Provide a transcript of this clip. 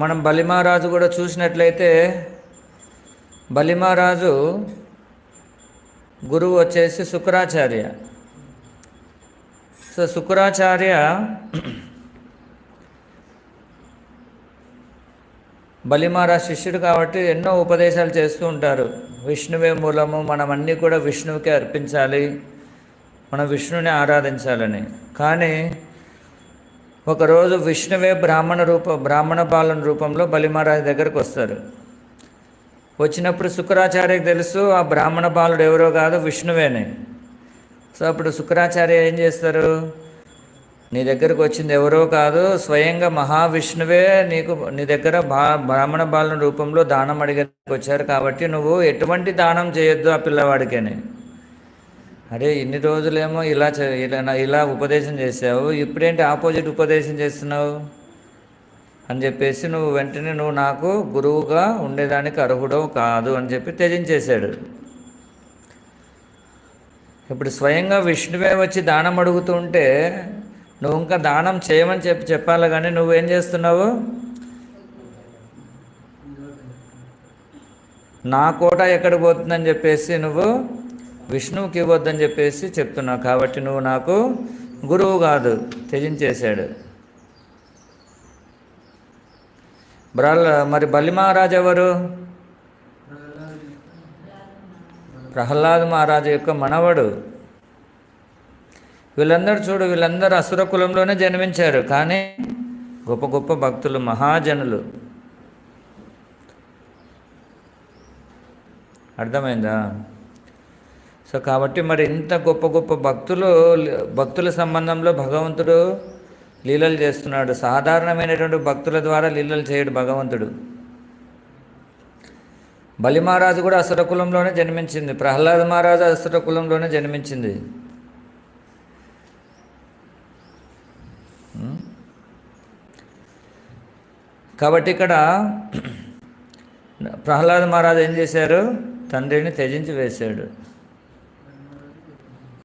మనం బలిమహారాజు కూడా చూసినట్లయితే బలిమహారాజు గురువు వచ్చేసి శుక్రాచార్య. సో శుక్రాచార్య బలిమహారాజ్ శిష్యుడు కాబట్టి ఎన్నో ఉపదేశాలు చేస్తూ ఉంటారు. విష్ణువే మూలము, మనం అన్నీ కూడా విష్ణువుకే అర్పించాలి, మనం విష్ణువుని ఆరాధించాలని. కానీ ఒకరోజు విష్ణువే బ్రాహ్మణ బాలన రూపంలో బలిమహారాజ్ దగ్గరకు వస్తారు. వచ్చినప్పుడు శుక్రాచార్యకి తెలుసు ఆ బ్రాహ్మణ బాలుడు ఎవరో కాదు, విష్ణువేనే. సో అప్పుడు శుక్రాచార్య ఏం చేస్తారు, నీ దగ్గరకు వచ్చింది ఎవరో కాదు, స్వయంగా మహావిష్ణువే నీ దగ్గర బ్రాహ్మణ బాలన రూపంలో దానం అడిగేందుకు వచ్చారు, కాబట్టి నువ్వు ఎటువంటి దానం చేయొద్దు ఆ పిల్లవాడికని. అరే ఇన్ని రోజులేమో ఇలా ఉపదేశం చేసావు, ఇప్పుడేంటి ఆపోజిట్ ఉపదేశం చేస్తున్నావు అని చెప్పేసి నువ్వు వెంటనే నువ్వు నాకు గురువుగా ఉండేదానికి అర్హుడవు కాదు అని చెప్పి త్యజించేశాడు. ఇప్పుడు స్వయంగా విష్ణువే వచ్చి దానం అడుగుతూ ఉంటే నువ్వు ఇంకా దానం చేయమని చెప్పాలి, కానీ నువ్వేం చేస్తున్నావు, నా కోట ఎక్కడ పోతుందని చెప్పేసి నువ్వు విష్ణువుకి ఇవ్వద్దని చెప్పేసి చెప్తున్నావు, కాబట్టి నువ్వు నాకు గురువు కాదు, త్యజించేశాడు. మరి బలిమహారాజు ఎవరు? ప్రహ్లాద్ మహారాజు యొక్క మనవడు. వీళ్ళందరూ అసుర కులంలోనే జన్మించారు, కానీ గొప్ప గొప్ప భక్తులు, మహాజనులు. అర్థమైందా? సో కాబట్టి మరి ఇంత గొప్ప గొప్ప భక్తుల సంబంధంలో భగవంతుడు లీలలు చేస్తున్నాడు. సాధారణమైనటువంటి భక్తుల ద్వారా లీలలు చేయడు భగవంతుడు. బలిమహారాజు కూడా అసుర కులంలోనే జన్మించింది, ప్రహ్లాద మహారాజు అసుర కులంలోనే జన్మించింది. కాబట్టి ఇక్కడ ప్రహ్లాద మహారాజు ఏం చేశారు, తండ్రిని త్యజించి వేశాడు.